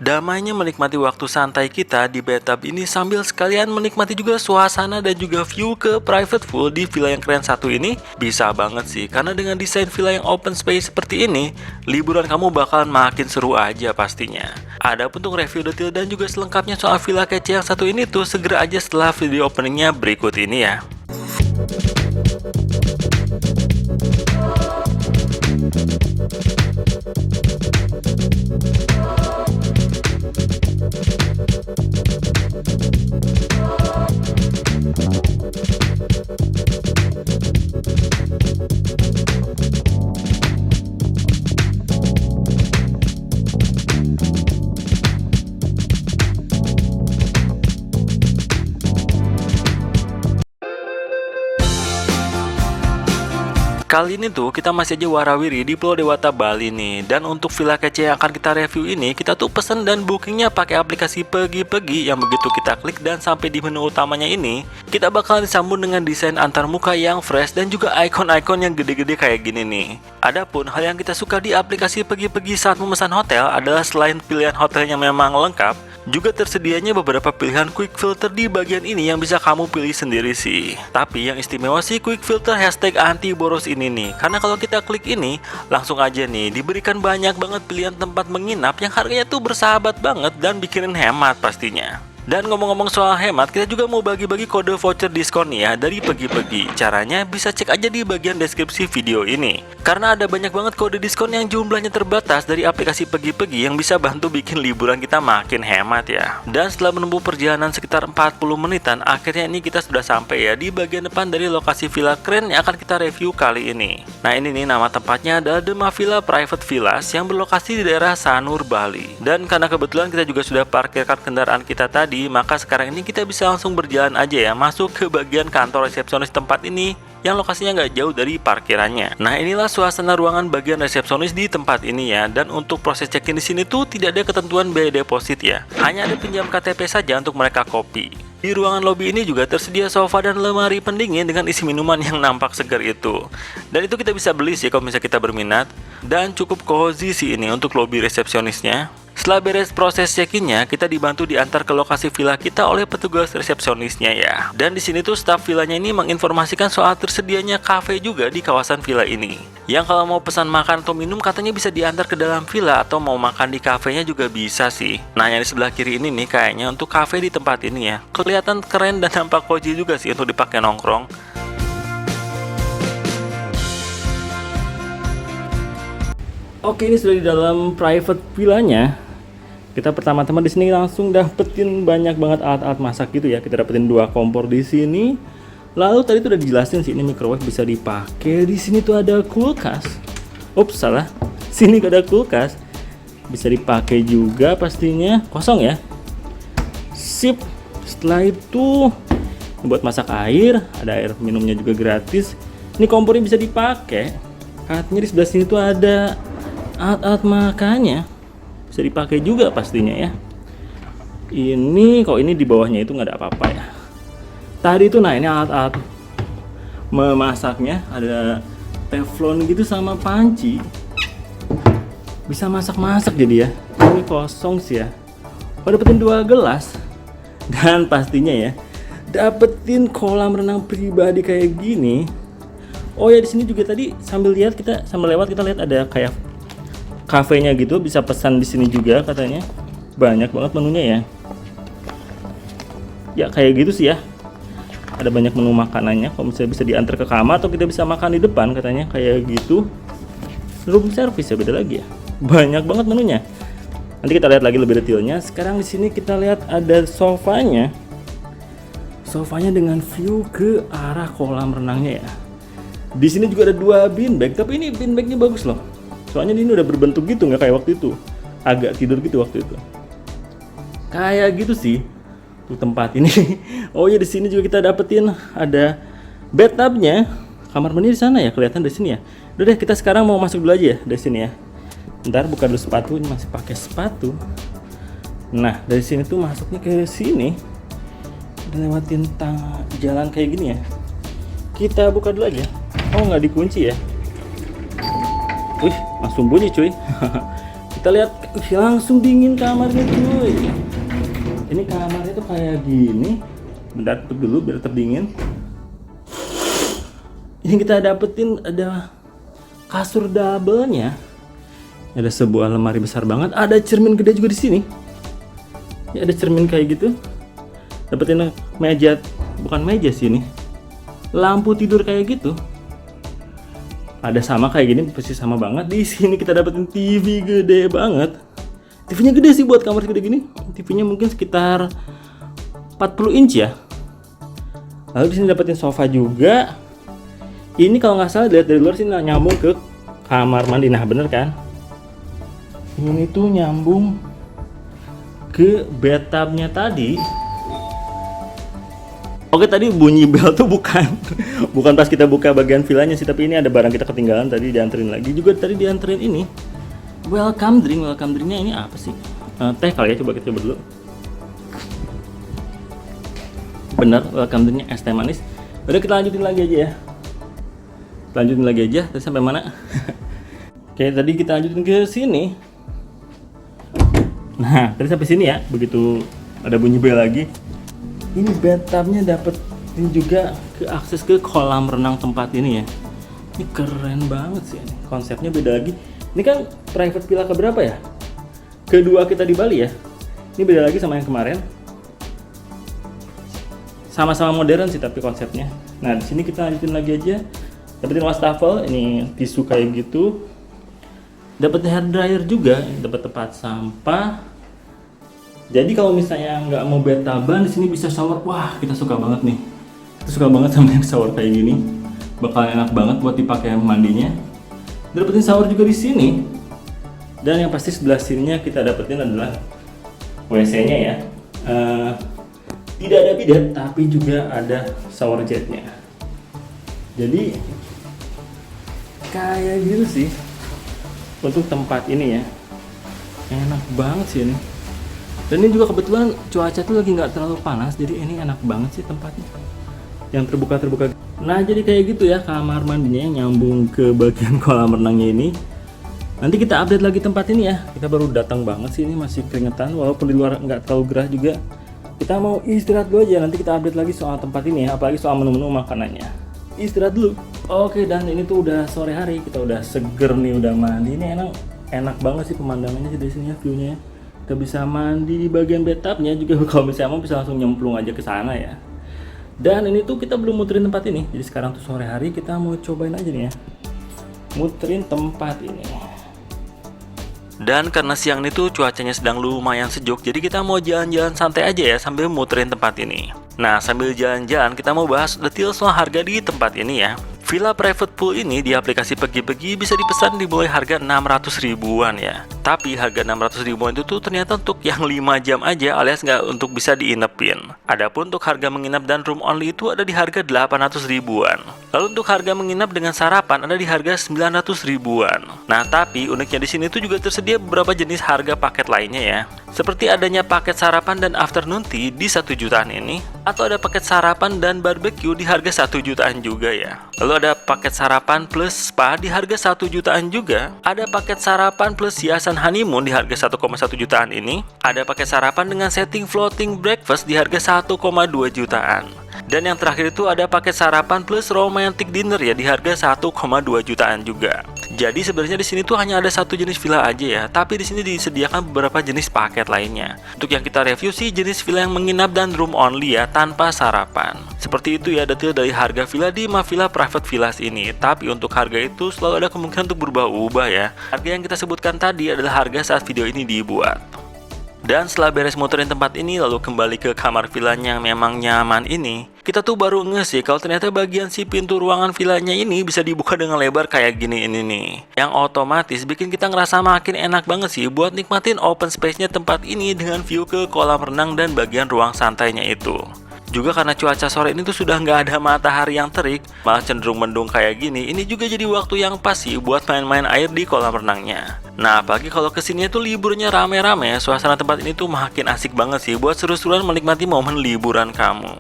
Damainya menikmati waktu santai kita di bathtub ini sambil sekalian menikmati juga suasana dan juga view ke private pool di villa yang keren satu ini bisa banget sih. Karena dengan desain villa yang open space seperti ini, liburan kamu bakalan makin seru aja pastinya. Adapun untuk review detail dan juga selengkapnya soal villa kece yang satu ini tuh segera aja setelah video openingnya berikut ini ya. Kali ini tuh kita masih aja warawiri di Pulau Dewata Bali nih. Dan untuk villa kece yang akan kita review ini, kita tuh pesen dan bookingnya pakai aplikasi Pegi-Pegi yang begitu kita klik dan sampai di menu utamanya ini, kita bakalan disambut dengan desain antarmuka yang fresh dan juga ikon-ikon yang gede-gede kayak gini nih. Adapun hal yang kita suka di aplikasi Pegi-Pegi saat memesan hotel adalah selain pilihan hotelnya memang lengkap, juga tersedianya beberapa pilihan quick filter di bagian ini yang bisa kamu pilih sendiri sih. Tapi yang istimewa sih quick filter hashtag anti boros ini nih. Karena kalau kita klik ini, langsung aja nih diberikan banyak banget pilihan tempat menginap yang harganya tuh bersahabat banget dan bikinin hemat pastinya. Dan ngomong-ngomong soal hemat, kita juga mau bagi-bagi kode voucher diskon nih ya dari Pegi-Pegi. Caranya bisa cek aja di bagian deskripsi video ini. Karena ada banyak banget kode diskon yang jumlahnya terbatas dari aplikasi Pegi-Pegi yang bisa bantu bikin liburan kita makin hemat ya. Dan setelah menempuh perjalanan sekitar 40 menitan, akhirnya ini kita sudah sampai ya di bagian depan dari lokasi villa keren yang akan kita review kali ini. Nah ini nih nama tempatnya adalah Dema Villa Private Villas yang berlokasi di daerah Sanur, Bali. Dan karena kebetulan kita juga sudah parkirkan kendaraan kita tadi, maka sekarang ini kita bisa langsung berjalan aja ya masuk ke bagian kantor resepsionis tempat ini yang lokasinya nggak jauh dari parkirannya. Nah inilah suasana ruangan bagian resepsionis di tempat ini ya. Dan untuk proses check-in di sini tuh tidak ada ketentuan biaya deposit ya. Hanya ada pinjam KTP saja untuk mereka kopi. Di ruangan lobi ini juga tersedia sofa dan lemari pendingin dengan isi minuman yang nampak segar itu. Dan itu kita bisa beli sih kalau misalnya kita berminat. Dan cukup cozy sih ini untuk lobi resepsionisnya. Setelah beres proses check-innya, kita dibantu diantar ke lokasi villa kita oleh petugas resepsionisnya ya. Dan di sini tuh staf villanya ini menginformasikan soal tersedianya cafe juga di kawasan villa ini. Yang kalau mau pesan makan atau minum katanya bisa diantar ke dalam villa atau mau makan di kafenya juga bisa sih. Nah yang di sebelah kiri ini nih kayaknya untuk cafe di tempat ini ya. Kelihatan keren dan nampak cozy juga sih untuk dipakai nongkrong. Oke, ini sudah di dalam private villanya. Kita pertama-tama di sini langsung dapetin banyak banget alat-alat masak gitu ya. Kita dapetin 2 kompor di sini. Lalu tadi tuh udah dijelasin sih ini microwave bisa dipakai. Di sini tuh ada kulkas. Ups, salah. Sini ada kulkas. Bisa dipakai juga pastinya. Kosong ya. Sip. Setelah itu buat masak air, ada air minumnya juga gratis. Ini kompornya bisa dipakai. Katanya di sebelah sini tuh ada alat-alat makannya bisa dipakai juga pastinya ya. Ini kok ini di bawahnya itu nggak ada apa-apa ya. Tadi itu nah ini alat-alat memasaknya ada teflon gitu sama panci. Bisa masak-masak jadi ya. Ini kosong sih ya. Oh dapetin 2 gelas dan pastinya ya dapetin kolam renang pribadi kayak gini. Oh ya di sini juga tadi sambil lihat kita lewat kita lihat ada kayak kafenya gitu, bisa pesan di sini juga katanya. Banyak banget menunya ya. Ya kayak gitu sih ya. Ada banyak menu makanannya. Kalau misalnya bisa diantar ke kamar atau kita bisa makan di depan katanya kayak gitu. Room service ya beda lagi ya. Banyak banget menunya. Nanti kita lihat lagi lebih detailnya. Sekarang di sini kita lihat ada sofanya. Sofanya dengan view ke arah kolam renangnya ya. Di sini juga ada 2 beanbag, tapi ini beanbagnya bagus loh. Soalnya ini udah berbentuk gitu, nggak kayak waktu itu. Agak tidur gitu waktu itu. Kayak gitu sih tuh tempat ini. Oh ya di sini juga kita dapetin ada bathtubnya. Kamar mandi di sana ya, kelihatan dari sini ya. Udah deh kita sekarang mau masuk dulu aja ya dari sini ya. Ntar buka dulu sepatu, ini masih pakai sepatu. Nah dari sini tuh masuknya ke sini. Udah lewatin jalan kayak gini ya. Kita buka dulu aja. Oh nggak dikunci ya. Wih, langsung bunyi cuy. Kita lihat langsung dingin kamarnya cuy. Ini kamarnya tuh kayak gini. Bentar, tutup dulu biar tetap dingin. Ini kita dapetin ada kasur double-nya. Ada sebuah lemari besar banget. Ada cermin gede juga di sini. Ya, ada cermin kayak gitu. Dapetin meja, bukan meja sih ini. Lampu tidur kayak gitu. Ada sama kayak gini, persis sama banget. Di sini kita dapetin TV gede banget. TV-nya gede sih buat kamar gede gini. TV-nya mungkin sekitar 40 inch ya. Lalu di sini dapetin sofa juga. Ini kalau nggak salah dilihat dari luar sini nyambung ke kamar mandi. Nah bener kan? Ini tuh nyambung ke bathtubnya tadi. Oke, tadi bunyi bel tuh bukan pas kita buka bagian villanya sih, tapi ini ada barang kita ketinggalan tadi, dianterin lagi. Juga tadi dianterin ini welcome drinknya ini apa sih? Teh kali ya, coba kita coba dulu. Bener, welcome drinknya es teh manis. Udah, kita lanjutin lagi aja. Tadi sampai mana? Oke, tadi kita lanjutin ke sini. Nah, tadi sampai sini ya. Begitu ada bunyi bel lagi. Ini bathtubnya dapetin juga ke akses ke kolam renang tempat ini ya. Ini keren banget sih ini. Konsepnya beda lagi. Ini kan private villa keberapa ya? Kedua kita di Bali ya. Ini beda lagi sama yang kemarin. Sama-sama modern sih tapi konsepnya. Nah, di sini kita lanjutin lagi aja. Dapetin wastafel, ini tisu kayak gitu. Dapat hair dryer juga, dapat tempat sampah. Jadi kalau misalnya nggak mau bathtub-an, di sini bisa shower. Wah, kita suka banget nih. Kita suka banget sama yang shower kayak gini. Bakal enak banget buat dipakai mandinya. Dapetin shower juga di sini. Dan yang pasti sebelah sininya kita dapetin adalah WC-nya ya. Tidak ada bidet, tapi juga ada shower jetnya. Jadi kayak gitu sih untuk tempat ini ya. Enak banget sih ini. Dan ini juga kebetulan cuaca tuh lagi nggak terlalu panas, jadi ini enak banget sih tempatnya. Yang terbuka. Nah, jadi kayak gitu ya kamar mandinya yang nyambung ke bagian kolam renangnya ini. Nanti kita update lagi tempat ini ya. Kita baru datang banget sih, ini masih keringetan, walaupun di luar nggak terlalu gerah juga. Kita mau istirahat dulu aja, nanti kita update lagi soal tempat ini ya, apalagi soal menu-menu makanannya. Istirahat dulu. Oke, dan ini tuh udah sore hari, kita udah seger nih, udah mandi. Ini enak banget sih pemandangannya dari sini ya, view-nya. Kita bisa mandi di bagian bathtubnya juga, kalau misalnya mau bisa langsung nyemplung aja ke sana ya. Dan ini tuh kita belum muterin tempat ini. Jadi sekarang tuh sore hari, kita mau cobain aja nih ya, muterin tempat ini. Dan karena siang itu cuacanya sedang lumayan sejuk, jadi kita mau jalan-jalan santai aja ya sambil muterin tempat ini. Nah, sambil jalan-jalan kita mau bahas detail soal harga di tempat ini ya. Villa private pool ini di aplikasi Pergi-Pergi bisa dipesan di mulai harga 600 ribuan ya. Tapi harga 600 ribuan itu tuh ternyata untuk yang 5 jam aja, alias nggak untuk bisa diinepin. Adapun untuk harga menginap dan room only itu ada di harga 800 ribuan. Lalu untuk harga menginap dengan sarapan ada di harga 900 ribuan. Nah, tapi uniknya di sini tuh juga tersedia beberapa jenis harga paket lainnya ya. Seperti adanya paket sarapan dan afternoon tea di 1 jutaan ini, atau ada paket sarapan dan barbecue di harga 1 jutaan juga ya. Lalu ada paket sarapan plus spa di harga 1 jutaan juga. Ada paket sarapan plus hiasan honeymoon di harga 1,1 jutaan ini. Ada paket sarapan dengan setting floating breakfast di harga 1,2 jutaan. Dan yang terakhir itu ada paket sarapan plus romantic dinner ya di harga 1,2 jutaan juga. Jadi sebenarnya di sini tuh hanya ada satu jenis villa aja ya, tapi di sini disediakan beberapa jenis paket lainnya. Untuk yang kita review sih jenis villa yang menginap dan room only ya, tanpa sarapan. Seperti itu ya detail dari harga villa di Mavilla Private Villas ini. Tapi untuk harga itu selalu ada kemungkinan untuk berubah-ubah ya. Harga yang kita sebutkan tadi adalah harga saat video ini dibuat. Dan setelah beres muterin tempat ini lalu kembali ke kamar villanya yang memang nyaman ini, kita tuh baru nge sih kalau ternyata bagian si pintu ruangan villanya ini bisa dibuka dengan lebar kayak gini ini nih. Yang otomatis bikin kita ngerasa makin enak banget sih buat nikmatin open space-nya tempat ini dengan view ke kolam renang dan bagian ruang santainya itu. Juga karena cuaca sore ini tuh sudah nggak ada matahari yang terik, malah cenderung mendung kayak gini, ini juga jadi waktu yang pas sih buat main-main air di kolam renangnya. Nah, apalagi kalau kesini tuh liburnya rame-rame, suasana tempat ini tuh makin asik banget sih buat seru-seruan menikmati momen liburan kamu.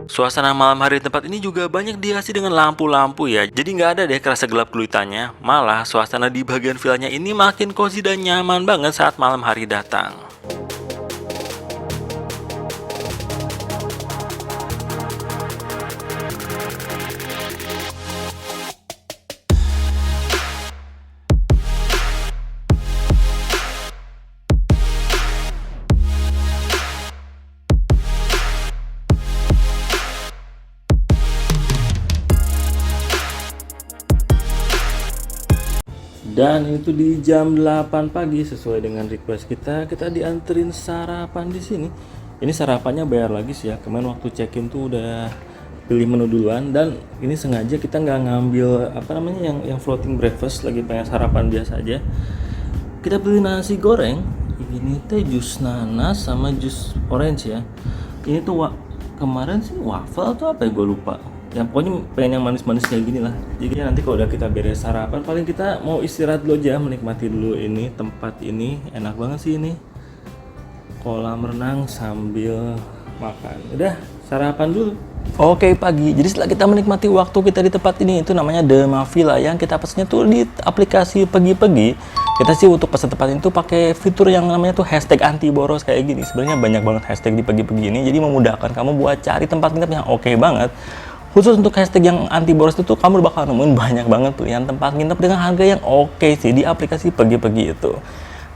Suasana malam hari di tempat ini juga banyak dihiasi dengan lampu-lampu ya. Jadi nggak ada deh kerasa gelap gulitannya. Malah suasana di bagian villanya ini makin cozy dan nyaman banget saat malam hari datang. Dan itu di jam 8 pagi sesuai dengan request kita dianterin sarapan di sini. Ini sarapannya bayar lagi sih ya. Kemarin waktu check-in tuh udah pilih menu duluan, dan ini sengaja kita nggak ngambil apa namanya yang floating breakfast, lagi pengen sarapan biasa aja. Kita pilih nasi goreng. Ini teh jus nanas sama jus orange ya. Ini tuh kemarin sih waffle atau apa ya, gue lupa. Ya pokoknya pengen yang manis-manis kayak gini lah. Jadi nanti kalau udah kita beres sarapan, paling kita mau istirahat dulu aja, menikmati dulu ini tempat ini. Enak banget sih ini, kolam renang sambil makan. Udah sarapan dulu. Oke pagi, jadi setelah kita menikmati waktu kita di tempat ini, itu namanya The Mavilla yang kita pesennya tuh di aplikasi Pegi-Pegi. Kita sih untuk pesan tempat ini tuh pakai fitur yang namanya tuh hashtag anti boros kayak gini. Sebenarnya banyak banget hashtag di Pegi-Pegi ini, jadi memudahkan kamu buat cari tempat nginep yang oke banget. Khusus untuk hashtag yang anti boros itu kamu bakal nemuin banyak banget pilihan tempat nginep dengan harga yang oke sih di aplikasi Pegi-Pegi itu.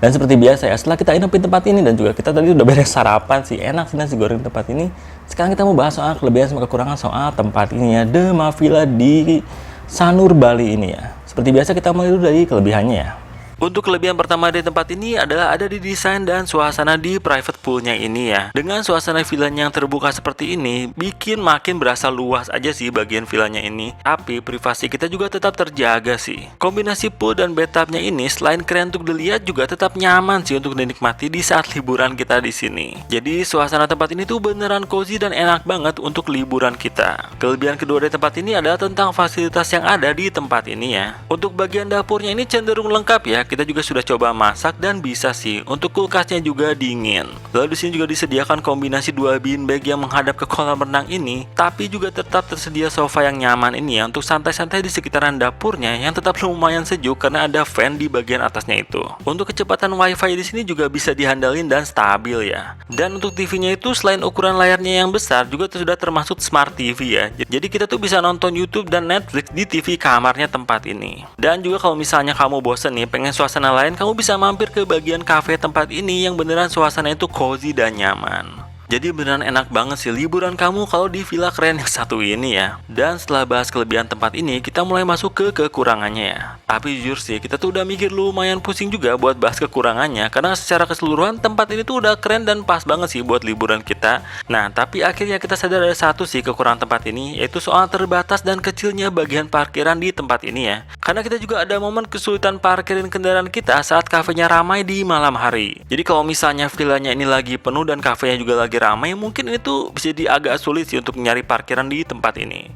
Dan seperti biasa ya, setelah kita nginep di tempat ini dan juga kita tadi udah beres sarapan sih, enak sih nasi goreng tempat ini. Sekarang kita mau bahas soal kelebihan sama kekurangan soal tempat ini ya, The Mavilla di Sanur, Bali ini ya. Seperti biasa kita mulai dulu dari kelebihannya ya. Untuk kelebihan pertama di tempat ini adalah ada di desain dan suasana di private poolnya ini ya. Dengan suasana villanya yang terbuka seperti ini, bikin makin berasa luas aja sih bagian villanya ini. Tapi privasi kita juga tetap terjaga sih. Kombinasi pool dan bathtubnya ini selain keren untuk dilihat, juga tetap nyaman sih untuk dinikmati di saat liburan kita di sini. Jadi suasana tempat ini tuh beneran cozy dan enak banget untuk liburan kita. Kelebihan kedua dari tempat ini adalah tentang fasilitas yang ada di tempat ini ya. Untuk bagian dapurnya ini cenderung lengkap ya. Kita juga sudah coba masak dan bisa sih untuk kulkasnya juga dingin. Lalu di sini juga disediakan kombinasi 2 beanbag yang menghadap ke kolam renang ini, tapi juga tetap tersedia sofa yang nyaman ini ya untuk santai-santai di sekitaran dapurnya yang tetap lumayan sejuk karena ada fan di bagian atasnya itu. Untuk kecepatan wifi di sini juga bisa dihandalin dan stabil ya. Dan untuk TV-nya itu selain ukuran layarnya yang besar, juga sudah termasuk smart TV ya. Jadi kita tuh bisa nonton YouTube dan Netflix di TV kamarnya tempat ini. Dan juga kalau misalnya kamu bosen nih pengen suasana lain, kamu bisa mampir ke bagian cafe tempat ini yang beneran suasana itu cozy dan nyaman. Jadi beneran enak banget sih liburan kamu kalau di villa keren yang satu ini ya. Dan setelah bahas kelebihan tempat ini, kita mulai masuk ke kekurangannya ya. Tapi jujur sih, kita tuh udah mikir lumayan pusing juga buat bahas kekurangannya, karena secara keseluruhan tempat ini tuh udah keren dan pas banget sih buat liburan kita. Nah, tapi akhirnya kita sadar ada satu sih kekurangan tempat ini, yaitu soal terbatas dan kecilnya bagian parkiran di tempat ini ya. Karena kita juga ada momen kesulitan parkirin kendaraan kita saat kafenya ramai di malam hari. Jadi kalau misalnya villanya ini lagi penuh dan kafenya juga lagi ramai, mungkin itu bisa jadi agak sulit sih untuk nyari parkiran di tempat ini.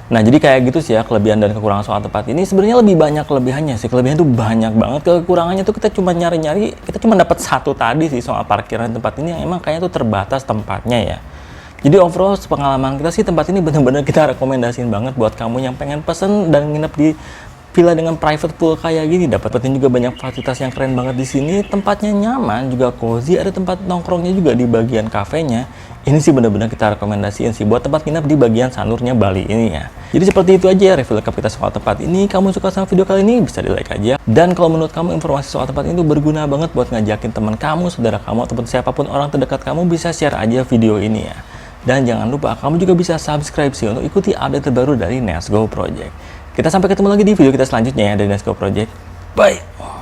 Nah, jadi kayak gitu sih ya kelebihan dan kekurangan soal tempat ini. Sebenarnya lebih banyak kelebihannya sih. Kelebihan tuh banyak banget. Kekurangannya tuh kita cuma nyari-nyari, kita cuma dapat satu tadi sih soal parkiran tempat ini yang emang kayaknya tuh terbatas tempatnya ya. Jadi overall pengalaman kita sih tempat ini bener-bener kita rekomendasiin banget buat kamu yang pengen pesen dan nginep di villa dengan private pool kayak gini. Dapetin juga banyak fasilitas yang keren banget di sini. Tempatnya nyaman, juga cozy, ada tempat nongkrongnya juga di bagian kafenya. Ini sih benar-benar kita rekomendasiin sih buat tempat nginep di bagian Sanurnya Bali ini ya. Jadi seperti itu aja ya review lengkap kita soal tempat ini. Kamu suka sama video kali ini bisa di like aja. Dan kalau menurut kamu informasi soal tempat ini berguna banget buat ngajakin teman kamu, saudara kamu, ataupun siapapun orang terdekat kamu, bisa share aja video ini ya. Dan jangan lupa kamu juga bisa subscribe sih untuk ikuti update terbaru dari Nesgo Project. Kita sampai ketemu lagi di video kita selanjutnya ya dari Nesgo Project. Bye!